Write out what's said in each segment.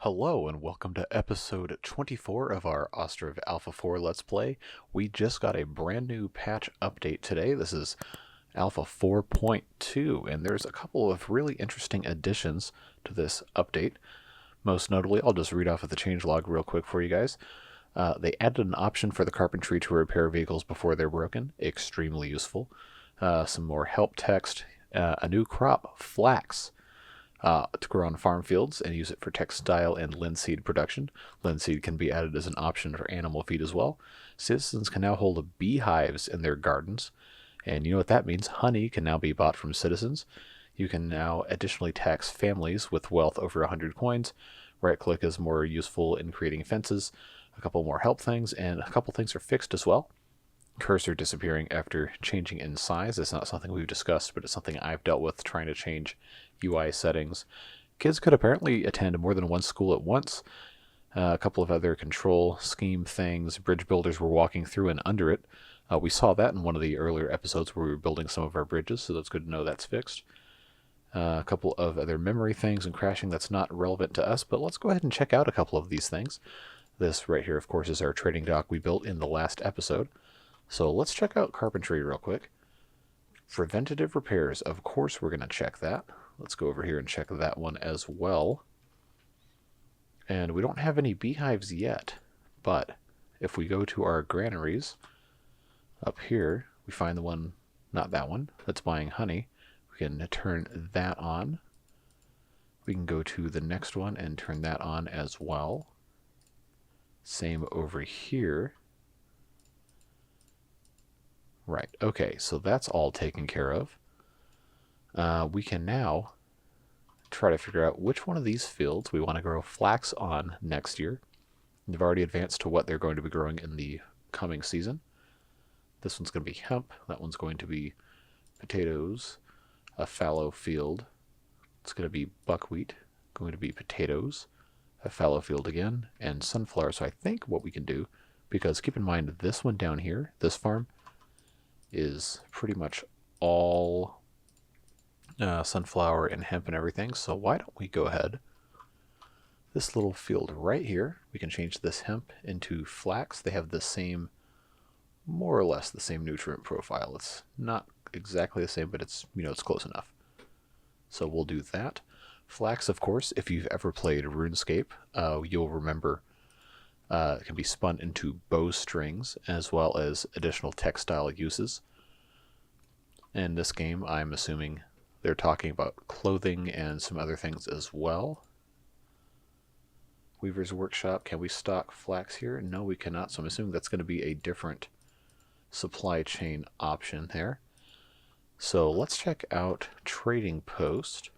Hello and welcome to episode 24 of our Ostriv Alpha 4 Let's Play. We just got a brand new patch update today. This is Alpha 4.2 and there's a couple of really interesting additions to this update. Most notably, I'll just read off of the changelog real quick for you guys. They added an option for the carpentry to repair vehicles before they're broken. Extremely useful. Some more help text. A new crop, Flax. To grow on farm fields and use it for textile and linseed production. Linseed can be added as an option for animal feed as well. Citizens can now hold beehives in their gardens, and you know what that means. Honey can now be bought from citizens. You can now additionally tax families with wealth over 100 coins. Right click is more useful in creating fences. A couple more help things, and a couple things are fixed as well. Cursor disappearing after changing in size. It's not something we've discussed, but it's something I've dealt with trying to change UI settings. Kids could apparently attend more than one school at once. A couple of other control scheme things. Bridge builders were walking through and under it. We saw that in one of the earlier episodes where we were building some of our bridges, so that's good to know that's fixed. A couple of other memory things and crashing that's not relevant to us, but let's go ahead and check out a couple of these things. This right here, of course, is our trading dock we built in the last episode. So let's check out carpentry real quick. Preventative repairs, of course we're going to check that. Let's go over here and check that one as well. And we don't have any beehives yet, but if we go to our granaries, up here we find the one, not that one, that's buying honey. We can turn that on. We can go to the next one and turn that on as well. Same over here. Right, okay, so that's all taken care of. We can now try to figure out which one of these fields we want to grow flax on next year. They've already advanced to what they're going to be growing in the coming season. This one's going to be hemp, that one's going to be potatoes, a fallow field. It's going to be buckwheat, going to be potatoes, a fallow field again, and sunflower. So I think what we can do, because keep in mind this one down here, this farm, is pretty much all sunflower and hemp and everything. So why don't we go ahead, this little field right here, we can change this hemp into flax. They have the same, more or less the same nutrient profile. It's not exactly the same, but it's, it's close enough. So we'll do that. Flax, of course, if you've ever played RuneScape, you'll remember it can be spun into bowstrings as well as additional textile uses. In this game, I'm assuming they're talking about clothing and some other things as well. Weaver's Workshop, can we stock flax here? No, we cannot, so I'm assuming that's going to be a different supply chain option there. So let's check out Trading Post.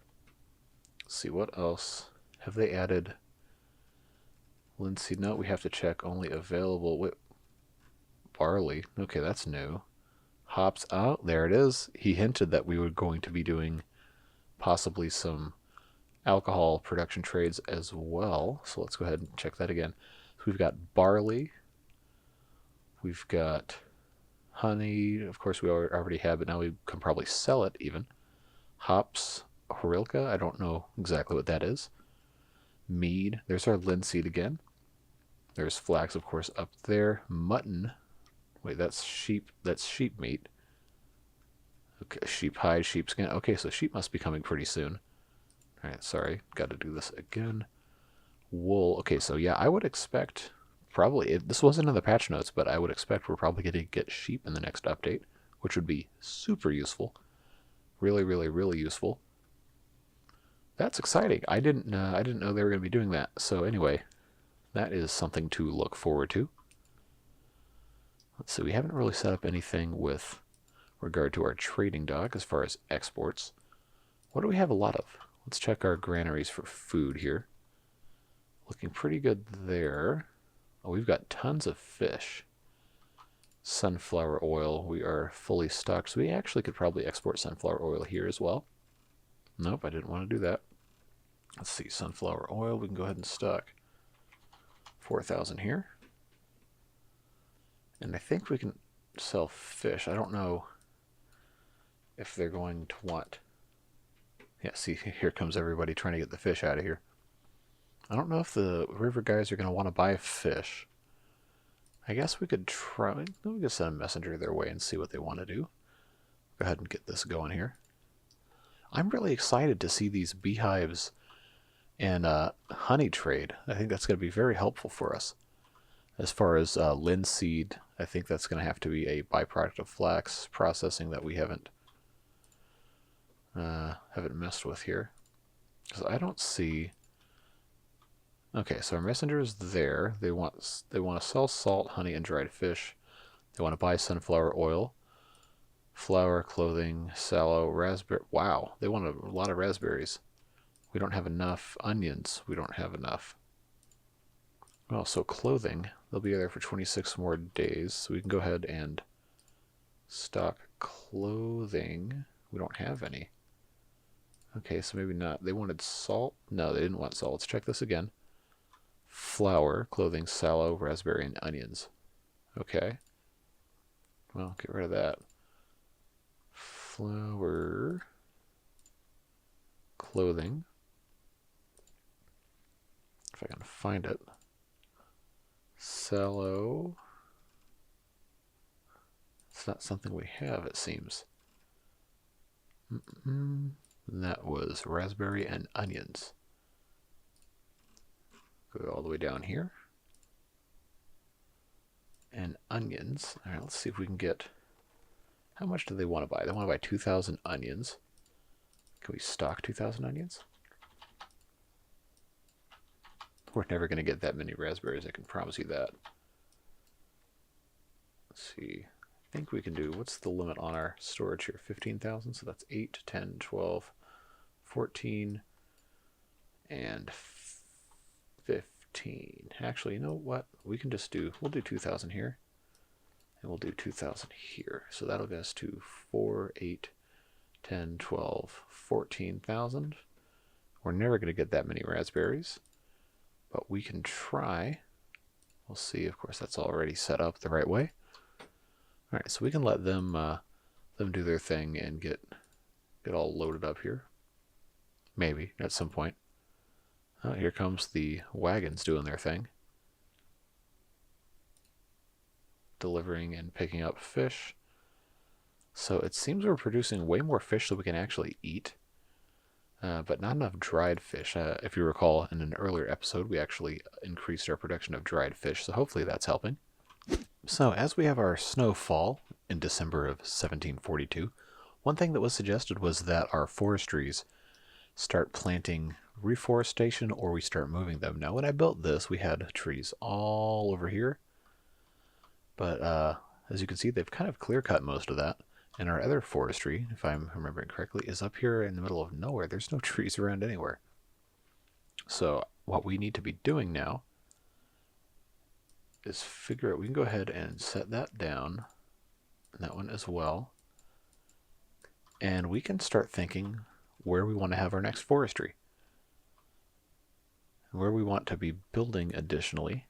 Let's see what else have they added. Linseed, no, we have to check only available. Wait, barley, okay, that's new. Hops, oh, there it is. He hinted that we were going to be doing possibly some alcohol production trades as well. So let's go ahead and check that again. So we've got barley. We've got honey. Of course, we already have, but now we can probably sell it even. Hops, horilka, I don't know exactly what that is. Mead, there's our linseed again. There's flax, of course, up there. Mutton. Wait, that's sheep meat. Okay, sheep hide, sheepskin. Okay, so sheep must be coming pretty soon. Alright, sorry. Got to do this again. Wool. Okay, so yeah, I would expect probably, this wasn't in the patch notes, but I would expect we're probably going to get sheep in the next update, which would be super useful. Really, really, really useful. That's exciting. I didn't know they were going to be doing that. So anyway, that is something to look forward to. Let's see, we haven't really set up anything with regard to our trading dock as far as exports. What do we have a lot of? Let's check our granaries for food here. Looking pretty good there. Oh, we've got tons of fish. Sunflower oil, we are fully stocked, so we actually could probably export sunflower oil here as well. Nope, I didn't want to do that. Let's see, sunflower oil, we can go ahead and stock 4,000 here. And I think we can sell fish. I don't know if they're going to want... Yeah, see, here comes everybody trying to get the fish out of here. I don't know if the river guys are going to want to buy fish. I guess we could try. We could send a messenger their way and see what they want to do. Go ahead and get this going here. I'm really excited to see these beehives and honey trade. I think that's going to be very helpful for us. As far as linseed, I think that's going to have to be a byproduct of flax processing that we haven't messed with here. Because I don't see. Okay, so our messenger is there. They want to sell salt, honey, and dried fish. They want to buy sunflower oil, flour, clothing, sallow, raspberry. Wow, they want a lot of raspberries. We don't have enough onions. We don't have enough. Well, so clothing, they'll be there for 26 more days. So we can go ahead and stock clothing. We don't have any. Okay, so maybe not. They wanted salt? No, they didn't want salt. Let's check this again. Flour, clothing, sallow, raspberry, and onions. Okay. Well, get rid of that. Flour, clothing. If I can find it. Sallow. It's not something we have, it seems. And that was raspberry and onions. Go all the way down here. And onions. All right, let's see if we can get... How much do they want to buy? They want to buy 2,000 onions. Can we stock 2,000 onions? We're never going to get that many raspberries, I can promise you that. Let's see. I think we can do... What's the limit on our storage here? 15,000? So that's 8, 10, 12, 14, and 15. Actually, you know what? We can just do... We'll do 2,000 here. And we'll do 2,000 here. So that'll get us to 4, 8, 10, 12, 14,000. We're never going to get that many raspberries. But we can try. We'll see. Of course, that's already set up the right way. All right, so we can let them do their thing and get all loaded up here. Maybe at some point. Oh, here comes the wagons doing their thing. Delivering and picking up fish. So it seems we're producing way more fish than we can actually eat. But not enough dried fish. If you recall, in an earlier episode, we actually increased our production of dried fish, so hopefully that's helping. So as we have our snowfall in December of 1742, one thing that was suggested was that our forestries start planting reforestation or we start moving them. Now when I built this, we had trees all over here, but as you can see, they've kind of clear-cut most of that. And our other forestry, if I'm remembering correctly, is up here in the middle of nowhere. There's no trees around anywhere. So what we need to be doing now is figure out, we can go ahead and set that down, and that one as well. And we can start thinking where we want to have our next forestry. And where we want to be building additionally.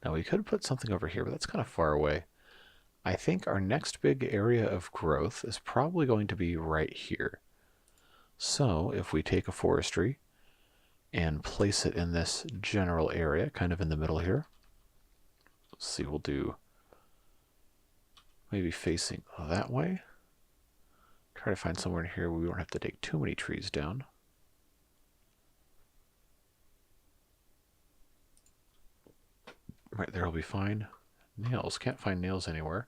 Now we could put something over here, but that's kind of far away. I think our next big area of growth is probably going to be right here. So if we take a forestry and place it in this general area, kind of in the middle here. Let's see, we'll do maybe facing that way. Try to find somewhere in here where we don't have to take too many trees down. Right there will be fine. Nails, can't find nails anywhere.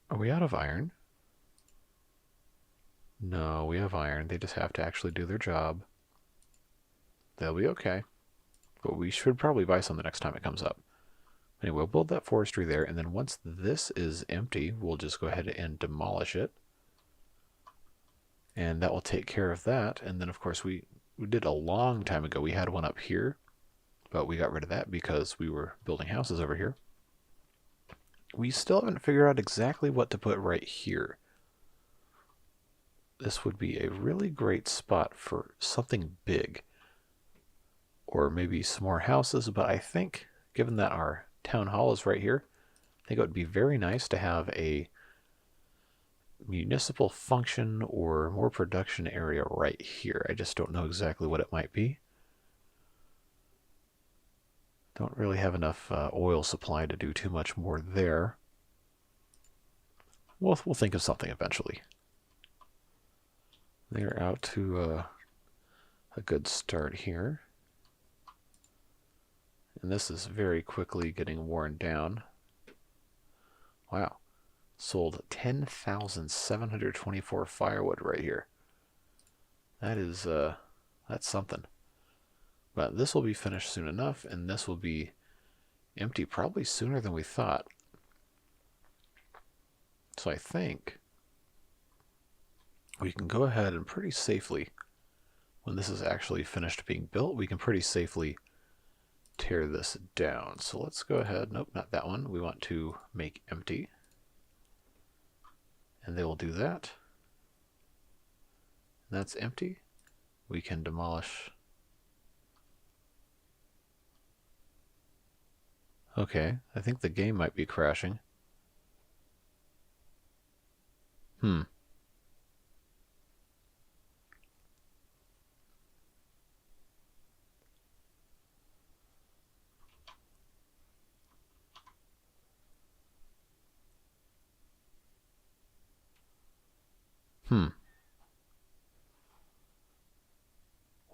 Are we out of iron? No, we have iron. They just have to actually do their job. They'll be okay. But we should probably buy some the next time it comes up. Anyway, we'll build that forestry there, and then once this is empty, we'll just go ahead and demolish it. And that will take care of that. And then, of course, we did a long time ago. We had one up here, but we got rid of that because we were building houses over here. We still haven't figured out exactly what to put right here. This would be a really great spot for something big. Or maybe some more houses, but I think, given that our town hall is right here, I think it would be very nice to have a municipal function or more production area right here. I just don't know exactly what it might be. Don't really have enough oil supply to do too much more there. We'll think of something eventually. They're out to a good start here. And this is very quickly getting worn down. Wow. Sold 10,724 firewood right here. That is, that's something. But this will be finished soon enough, and this will be empty probably sooner than we thought. So I think we can go ahead and pretty safely, when this is actually finished being built, we can pretty safely tear this down. So let's go ahead, nope, not that one. We want to make empty. And they will do that. That's empty. We can demolish. Okay, I think the game might be crashing. Hmm.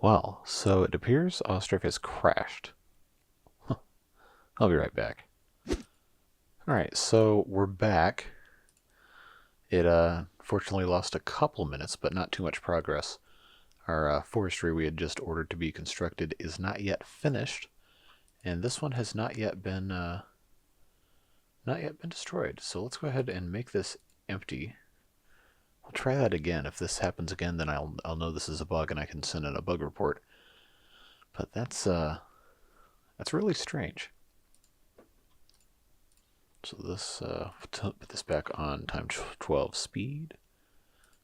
Well, so it appears Ostriv has crashed. I'll be right back. Alright, so we're back. It fortunately lost a couple minutes, but not too much progress. Our forestry we had just ordered to be constructed is not yet finished, and this one has not yet been destroyed. So let's go ahead and make this empty. I'll try that again. If this happens again, then I'll know this is a bug and I can send in a bug report. But that's really strange. So this put this back on time 12 speed.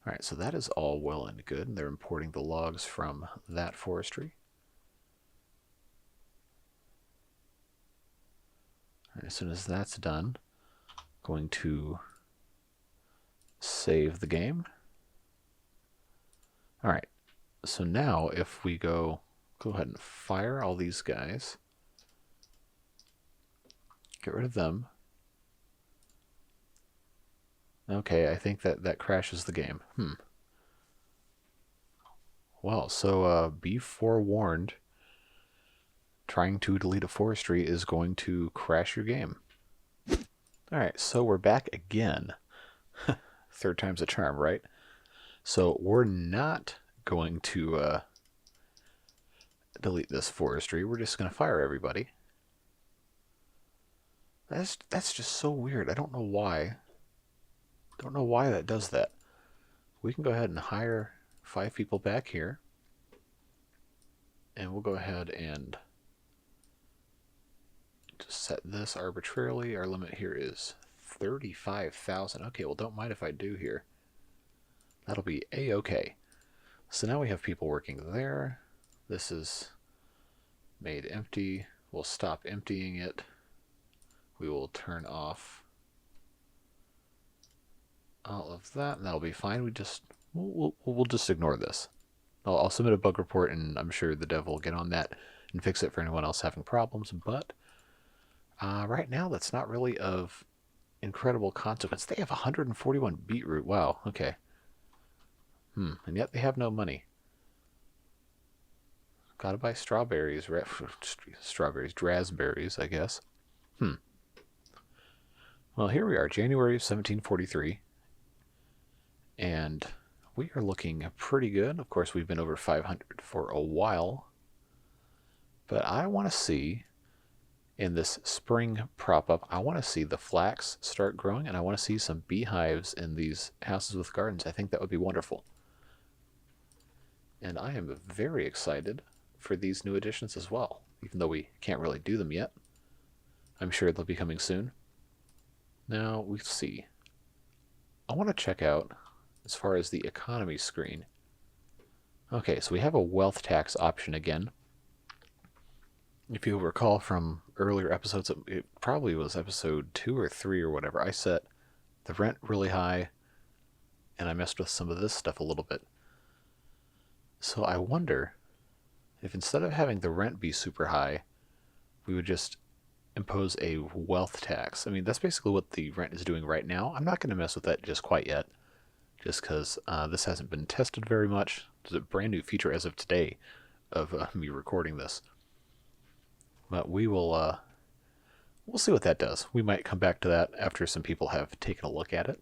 All right, so that is all well and good. They're importing the logs from that forestry. All right, as soon as that's done, I'm going to save the game. All right, so now if we go ahead and fire all these guys, get rid of them. Okay, I think that crashes the game. Well, so be forewarned. Trying to delete a forestry is going to crash your game. Alright, so we're back again. Third time's a charm, right? So we're not going to delete this forestry. We're just going to fire everybody. That's just so weird. I don't know why. Don't know why that does that. We can go ahead and hire 5 people back here. And we'll go ahead and just set this arbitrarily. Our limit here is 35,000. Okay, well don't mind if I do here. That'll be a-okay. So now we have people working there. This is made empty. We'll stop emptying it. We will turn off all of that, and that'll be fine. We'll just ignore this. I'll submit a bug report, and I'm sure the dev will get on that and fix it for anyone else having problems. But right now, that's not really of incredible consequence. They have 141 beetroot. Wow. Okay. And yet they have no money. Gotta buy strawberries, raspberries, I guess. Well, here we are, January of 1743. And we are looking pretty good. Of course, we've been over 500 for a while. But I want to see, in this spring prop-up, I want to see the flax start growing, and I want to see some beehives in these houses with gardens. I think that would be wonderful. And I am very excited for these new additions as well, even though we can't really do them yet. I'm sure they'll be coming soon. Now, we see. I want to check out, as far as the economy screen. Okay, so we have a wealth tax option again. If you recall from earlier episodes, it probably was episode 2 or 3 or whatever, I set the rent really high, and I messed with some of this stuff a little bit. So I wonder if instead of having the rent be super high, we would just impose a wealth tax. I mean, that's basically what the rent is doing right now. I'm not going to mess with that just quite yet, just because this hasn't been tested very much. It's a brand new feature as of today of me recording this. But we'll see what that does. We might come back to that after some people have taken a look at it.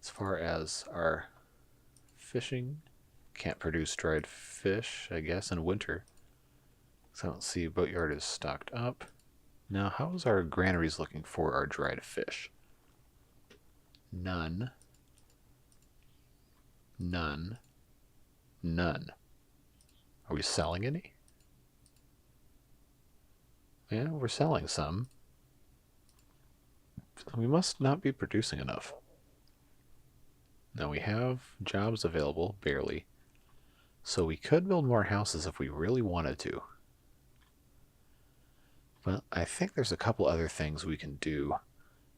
As far as our fishing, can't produce dried fish, I guess, in winter. So I don't see boatyard is stocked up. Now, how's our granaries looking for our dried fish? None. None. None. Are we selling any? Yeah, we're selling some. We must not be producing enough. Now we have jobs available, barely. So we could build more houses if we really wanted to. Well, I think there's a couple other things we can do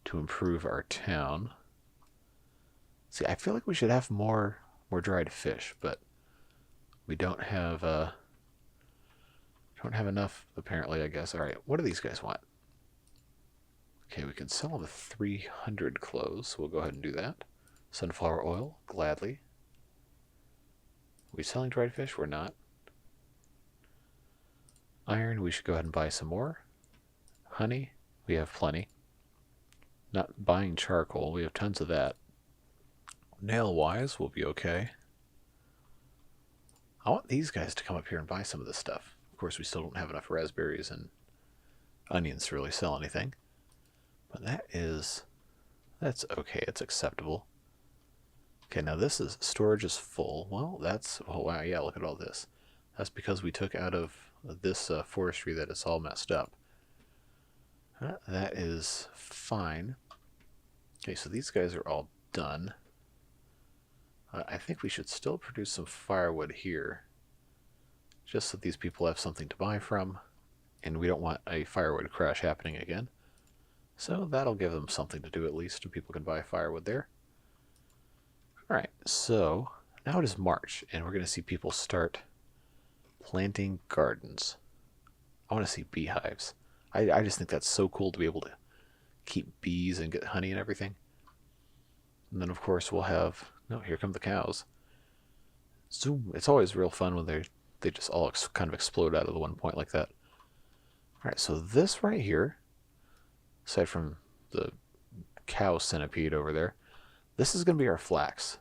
to improve our town. See, I feel like we should have more dried fish, but we don't have enough, apparently, I guess. All right, what do these guys want? Okay, we can sell them 300 clothes. We'll go ahead and do that. Sunflower oil, gladly. Are we selling dried fish? We're not. Iron, we should go ahead and buy some more. Honey, we have plenty. Not buying charcoal, we have tons of that. Nail-wise, we'll be okay. I want these guys to come up here and buy some of this stuff. Of course, we still don't have enough raspberries and onions to really sell anything. But that's okay, it's acceptable. Okay, now storage is full. Well, oh wow, yeah, look at all this. That's because we took out of this forestry that it's all messed up. That is fine. Okay, so these guys are all done. I think we should still produce some firewood here, just so these people have something to buy from, and we don't want a firewood crash happening again. So that'll give them something to do at least, and people can buy firewood there. Alright, so now it is March, and we're going to see people start planting gardens. I want to see beehives. I just think that's so cool to be able to keep bees and get honey and everything. And then, of course, we'll have... No, here come the cows. Zoom. It's always real fun when they just all kind of explode out of the one point like that. Alright, so this right here, aside from the cow centipede over there, this is going to be our flax.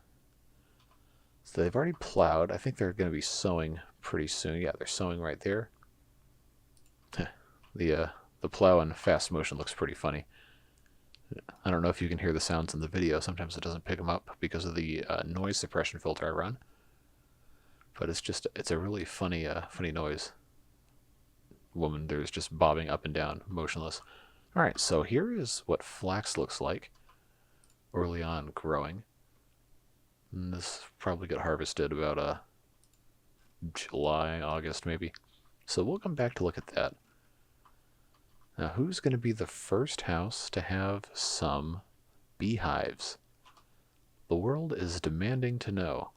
So they've already plowed. I think they're going to be sowing pretty soon. Yeah, they're sowing right there. The plow in fast motion looks pretty funny. I don't know if you can hear the sounds in the video. Sometimes it doesn't pick them up because of the noise suppression filter I run. But it's a really funny noise. Woman, there's just bobbing up and down, motionless. Alright, so here is what flax looks like early on growing. And this probably got harvested about July, August maybe. So we'll come back to look at that. Now, who's going to be the first house to have some beehives? The world is demanding to know.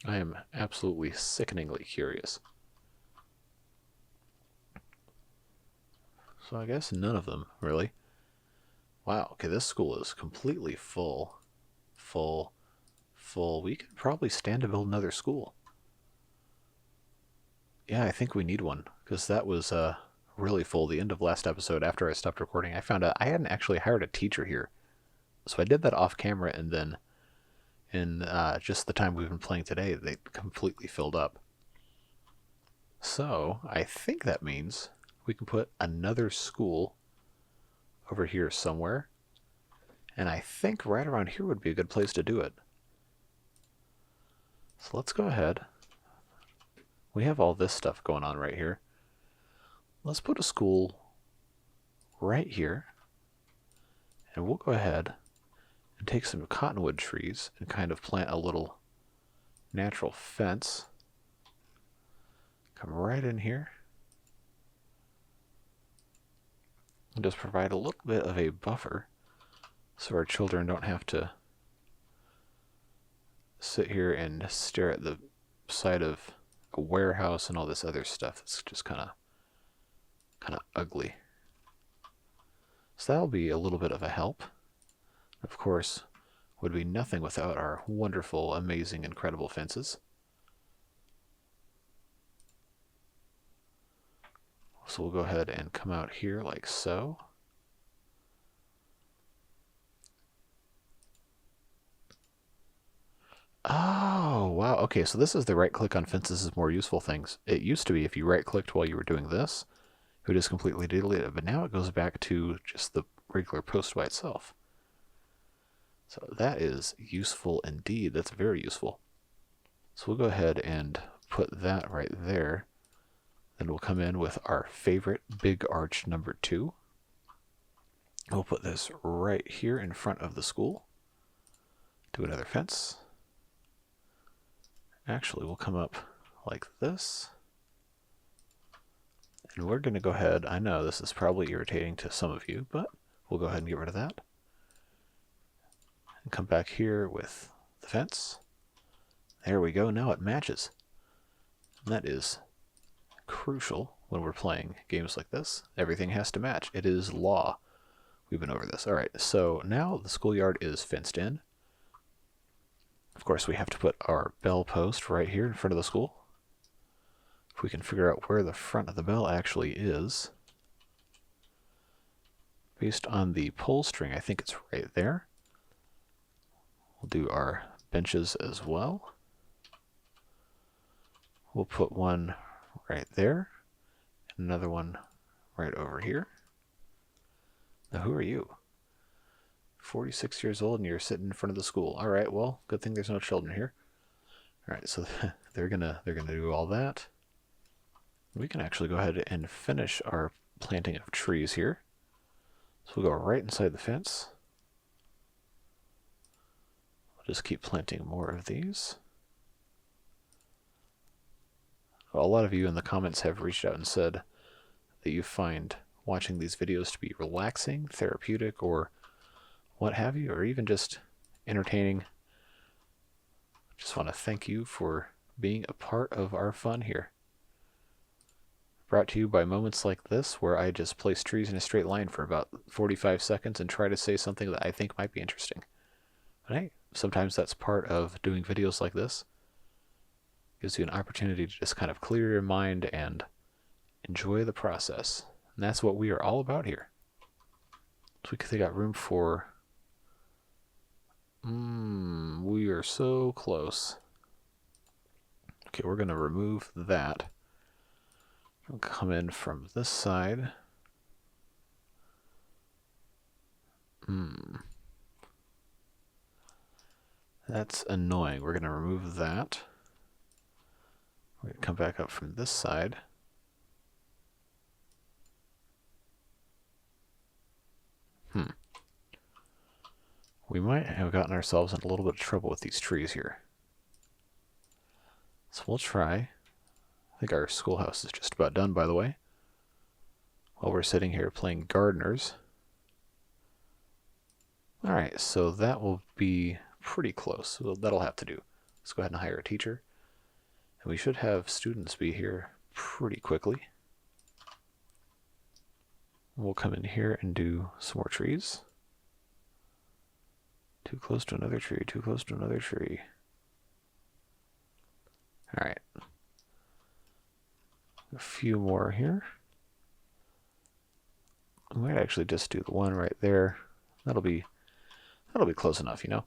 I am absolutely sickeningly curious. So I guess none of them, really. Wow, okay, this school is completely full. Full. We could probably stand to build another school. Yeah, I think we need one, because that was really full. The end of last episode, after I stopped recording, I found out I hadn't actually hired a teacher here. So I did that off camera, and then in just the time we've been playing today, they completely filled up. So I think that means we can put another school over here somewhere. And I think right around here would be a good place to do it. So let's go ahead. We have all this stuff going on right here. Let's put a school right here. And we'll go ahead and take some cottonwood trees and kind of plant a little natural fence. Come right in here. And just provide a little bit of a buffer so our children don't have to sit here and stare at the side of a warehouse and all this other stuff. It's just kind of ugly. So that'll be a little bit of a help. Of course, would be nothing without our wonderful, amazing, incredible fences. So we'll go ahead and come out here like so. Oh, wow. Okay, so this is the right-click on fences is more useful things. It used to be if you right-clicked while you were doing this, it would just completely delete it, but now it goes back to just the regular post by itself. So that is useful indeed. That's very useful. So we'll go ahead and put that right there. Then we'll come in with our favorite big arch number 2. We'll put this right here in front of the school. Do another fence. Actually, we'll come up like this. And we're going to go ahead, I know this is probably irritating to some of you, but we'll go ahead and get rid of that. And come back here with the fence. There we go, now it matches. And that is crucial when we're playing games like this. Everything has to match. It is law. We've been over this. Alright, so now the schoolyard is fenced in. Of course, we have to put our bell post right here in front of the school. If we can figure out where the front of the bell actually is. Based on the pole string, I think it's right there. We'll do our benches as well. We'll put one right there. Another one right over here. Now, who are you? 46 years old and you're sitting in front of the school. All right, well, good thing there's no children here. All right, so they're gonna do all that. We can actually go ahead and finish our planting of trees here. So we'll go right inside the fence. We'll just keep planting more of these. Well, a lot of you in the comments have reached out and said that you find watching these videos to be relaxing, therapeutic, or what have you, or even just entertaining. Just want to thank you for being a part of our fun here. Brought to you by moments like this where I just place trees in a straight line for about 45 seconds and try to say something that I think might be interesting. But hey, sometimes that's part of doing videos like this. Gives you an opportunity to just kind of clear your mind and enjoy the process. And that's what we are all about here. So we could got room for... we are so close. Okay, we're going to remove that. We'll come in from this side. That's annoying. We're going to remove that. We're going to come back up from this side. We might have gotten ourselves in a little bit of trouble with these trees here. So we'll try. I think our schoolhouse is just about done, by the way. While we're sitting here playing gardeners. Alright, so that will be pretty close. So that'll have to do. Let's go ahead and hire a teacher. And we should have students be here pretty quickly. We'll come in here and do some more trees. Too close to another tree, too close to another tree. Alright. A few more here. We might actually just do the one right there. That'll be close enough, you know.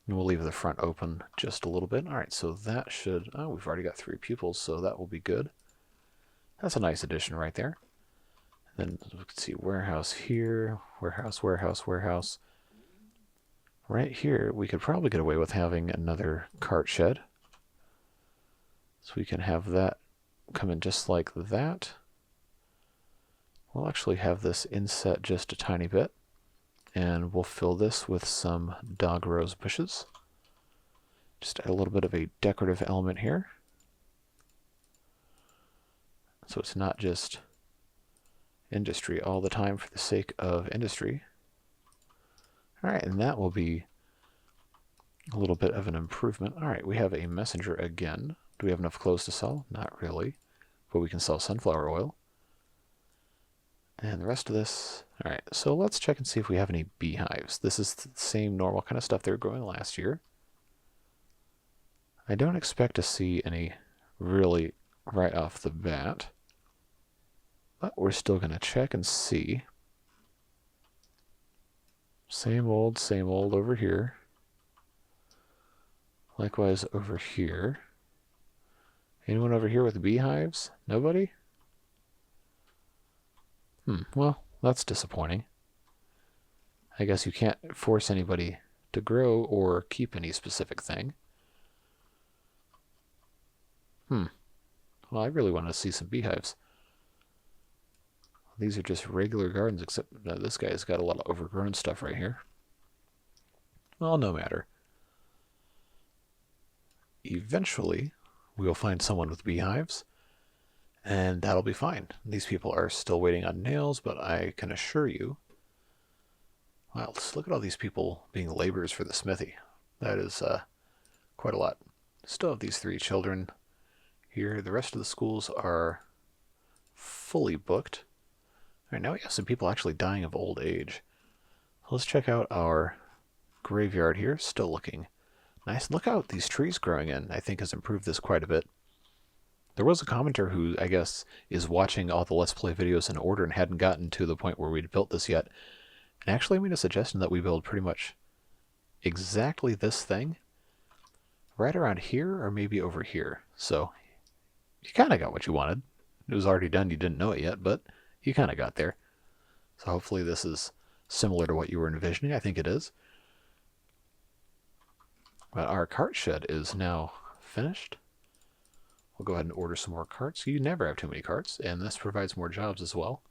And we'll leave the front open just a little bit. Alright, so that should... Oh, we've already got 3 pupils, so that will be good. That's a nice addition right there. And then we can see warehouse here. Warehouse, warehouse, warehouse. Right here, we could probably get away with having another cart shed. So we can have that come in just like that. We'll actually have this inset just a tiny bit. And we'll fill this with some dog rose bushes. Just add a little bit of a decorative element here. So it's not just industry all the time for the sake of industry. Alright, and that will be a little bit of an improvement. Alright, we have a messenger again. Do we have enough clothes to sell? Not really. But we can sell sunflower oil. And the rest of this... Alright, so let's check and see if we have any beehives. This is the same normal kind of stuff they were growing last year. I don't expect to see any really right off the bat. But we're still going to check and see. Same old over here. Likewise over here. Anyone over here with beehives? Nobody? Well, that's disappointing. I guess you can't force anybody to grow or keep any specific thing. Well, I really want to see some beehives. These are just regular gardens, except this guy's got a lot of overgrown stuff right here. Well, no matter. Eventually, we'll find someone with beehives, and that'll be fine. These people are still waiting on nails, but I can assure you... Wow, let's look at all these people being laborers for the smithy. That is quite a lot. Still have these 3 children here. The rest of the schools are fully booked. Alright, now we have some people actually dying of old age. Let's check out our graveyard here. Still looking nice. Look out these trees growing in. I think has improved this quite a bit. There was a commenter who, I guess, is watching all the Let's Play videos in order and hadn't gotten to the point where we'd built this yet. And actually made a suggestion that we build pretty much exactly this thing right around here or maybe over here. So you kind of got what you wanted. It was already done. You didn't know it yet, but you kind of got there. So hopefully this is similar to what you were envisioning. I think it is. But our cart shed is now finished. We'll go ahead and order some more carts. You never have too many carts, and this provides more jobs as well.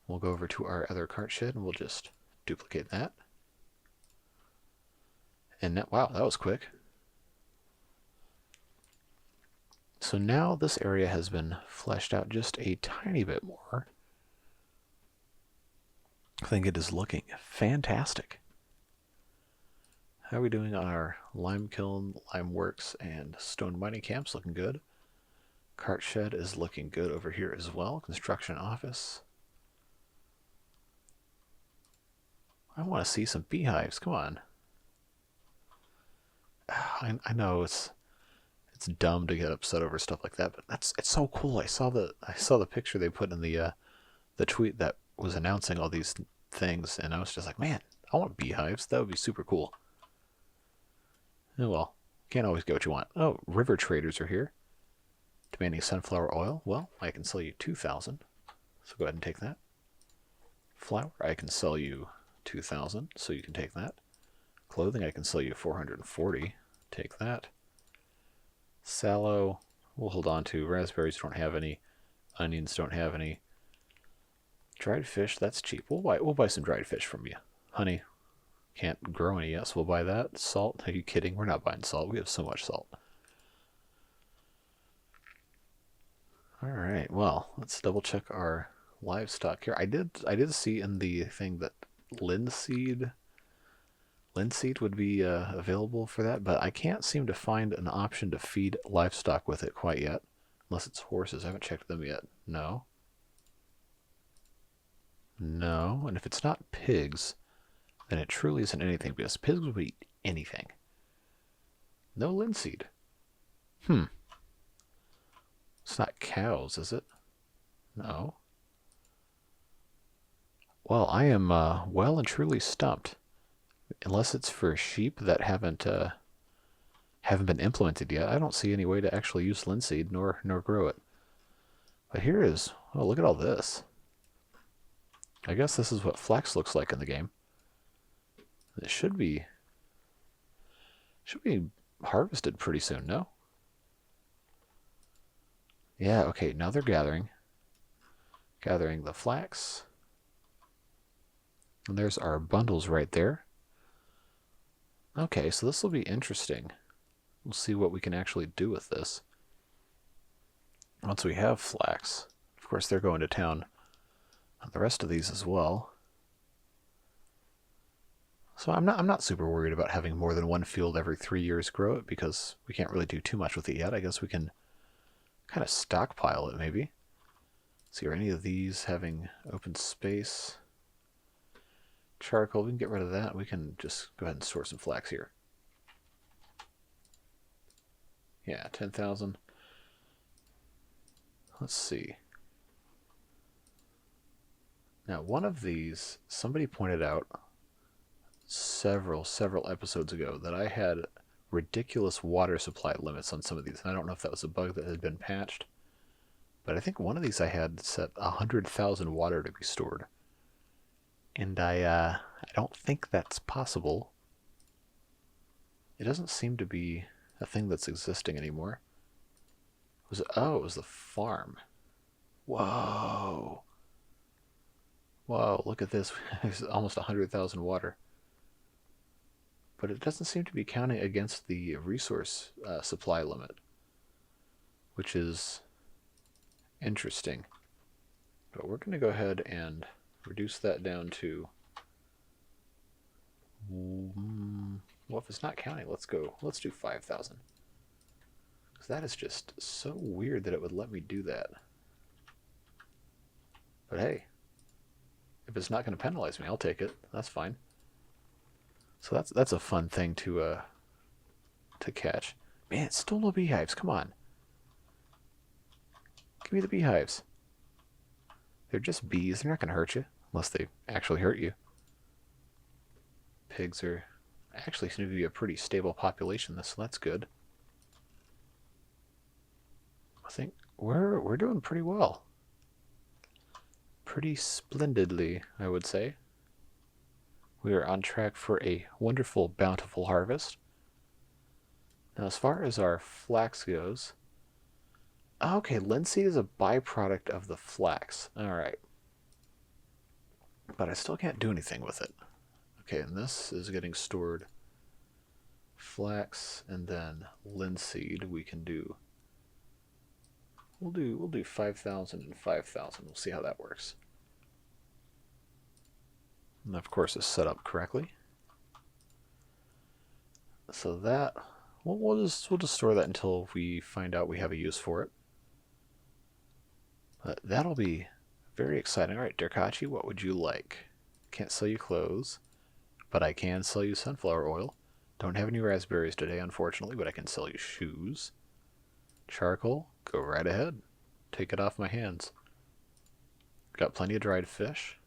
We'll go over to our other cart shed and we'll just duplicate that. And now, wow, that was quick. So now this area has been fleshed out just a tiny bit more. I think it is looking fantastic. How are we doing on our lime kiln, lime works, and stone mining camps? Looking good. Cart shed is looking good over here as well. Construction office. I want to see some beehives. Come on. I know it's dumb to get upset over stuff like that, but it's so cool. I saw the picture they put in the tweet that was announcing all these things, and I was just like, man, I want beehives. That would be super cool. Oh well, can't always get what you want. Oh, river traders are here, demanding sunflower oil. Well, I can sell you 2,000, so go ahead and take that. Flour, I can sell you 2,000, so you can take that. Clothing, I can sell you 440. Take that. Sallow, we'll hold on to. Raspberries don't have any. Onions don't have any. Dried fish, that's cheap. We'll buy some dried fish from you. Honey, can't grow any yet, so we'll buy that. Salt, are you kidding? We're not buying salt. We have so much salt. Alright, well, let's double check our livestock here. I did see in the thing that linseed would be available for that, but I can't seem to find an option to feed livestock with it quite yet. Unless it's horses. I haven't checked them yet. No. No. And if it's not pigs, then it truly isn't anything, because pigs would eat anything. No linseed. It's not cows, is it? No. Well, I am well and truly stumped. Unless it's for sheep that haven't been implemented yet, I don't see any way to actually use linseed nor grow it. But here is, oh, look at all this. I guess this is what flax looks like in the game. It should be harvested pretty soon, no? Yeah, okay, now they're gathering the flax. And there's our bundles right there. Okay, so this will be interesting. We'll see what we can actually do with this. Once we have flax, of course they're going to town on the rest of these as well. So I'm not super worried about having more than one field every 3 years grow it, because we can't really do too much with it yet. I guess we can kind of stockpile it maybe. See, are any of these having open space? Charcoal, we can get rid of that. We can just go ahead and store some flax here. Yeah, 10,000. Let's see. Now, one of these, somebody pointed out several episodes ago that I had ridiculous water supply limits on some of these. And I don't know if that was a bug that had been patched, but I think one of these I had set 100,000 water to be stored. And I don't think that's possible. It doesn't seem to be a thing that's existing anymore. Was it? Oh, it was the farm. Whoa. Whoa, look at this. There's almost 100,000 water. But it doesn't seem to be counting against the resource supply limit, which is interesting. But we're going to go ahead and reduce that down to... Well, if it's not counting, let's do 5,000. Because that is just so weird that it would let me do that. But hey, if it's not going to penalize me, I'll take it. That's fine. So that's a fun thing to catch. Man, it's still no beehives. Come on. Give me the beehives. They're just bees. They're not going to hurt you unless they actually hurt you. Pigs are actually seem to be a pretty stable population, so that's good. I think we're doing pretty well. Pretty splendidly, I would say. We are on track for a wonderful, bountiful harvest. Now, as far as our flax goes, okay, linseed is a byproduct of the flax. All right. But I still can't do anything with it. Okay, and this is getting stored. Flax and then linseed we can do. We'll do 5,000 and 5,000. We'll see how that works. And of course it's set up correctly. So that we'll just store that until we find out we have a use for it. But that'll be very exciting. All right, Derkachi, what would you like? Can't sell you clothes, but I can sell you sunflower oil. Don't have any raspberries today, unfortunately, but I can sell you shoes. Charcoal, go right ahead. Take it off my hands. Got plenty of dried fish.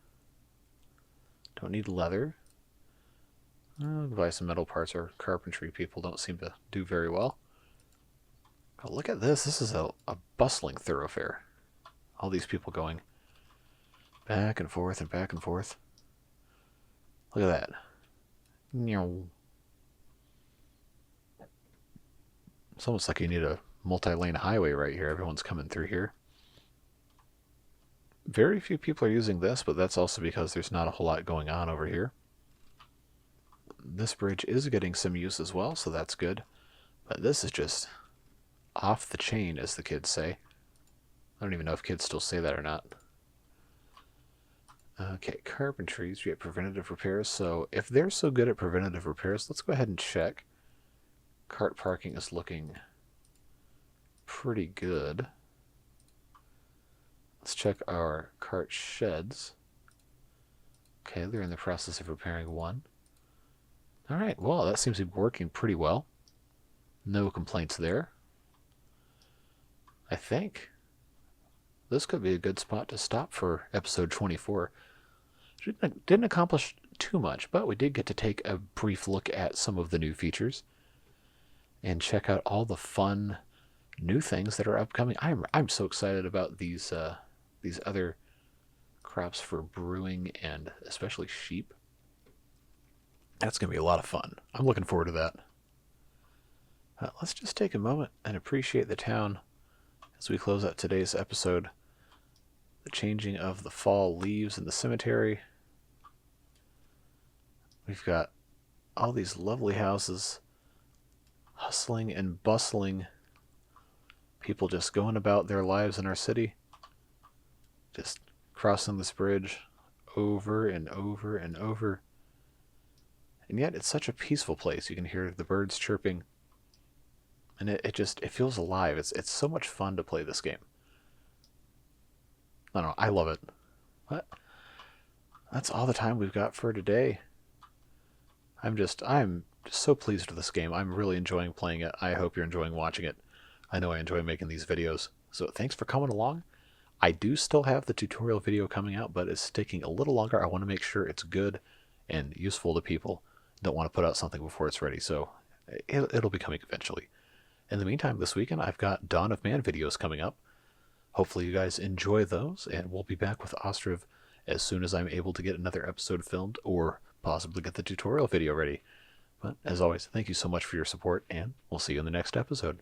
Don't need leather. I'll buy some metal parts. Our carpentry people don't seem to do very well. Oh, look at this. This is a bustling thoroughfare. All these people going back and forth and back and forth. Look at that. It's almost like you need a multi-lane highway right here. Everyone's coming through here. Very few people are using this, but that's also because there's not a whole lot going on over here. This bridge is getting some use as well, so that's good. But this is just off the chain, as the kids say. I don't even know if kids still say that or not. Okay, carpentries, we have preventative repairs. So if they're so good at preventative repairs, let's go ahead and check. Cart parking is looking pretty good. Let's check our cart sheds. Okay, they're in the process of repairing one. Alright, well, that seems to be working pretty well. No complaints there. I think this could be a good spot to stop for episode 24. Didn't accomplish too much, but we did get to take a brief look at some of the new features and check out all the fun new things that are upcoming. I'm so excited about these other crops for brewing and especially sheep. That's going to be a lot of fun. I'm looking forward to that. Let's just take a moment and appreciate the town as we close out today's episode. The changing of the fall leaves in the cemetery. We've got all these lovely houses, hustling and bustling, people just going about their lives in our city, just crossing this bridge over and over and over. and yet it's such a peaceful place. You can hear the birds chirping, and it feels alive. It's so much fun to play this game. I don't know, I love it. But that's all the time we've got for today. I'm just so pleased with this game. I'm really enjoying playing it. I hope you're enjoying watching it. I know I enjoy making these videos. So thanks for coming along. I do still have the tutorial video coming out, but it's taking a little longer. I want to make sure it's good and useful to people. Don't want to put out something before it's ready, so it'll be coming eventually. In the meantime, this weekend I've got Dawn of Man videos coming up. Hopefully you guys enjoy those, and we'll be back with Ostriv as soon as I'm able to get another episode filmed or possibly get the tutorial video ready. But as always, thank you so much for your support, and we'll see you in the next episode.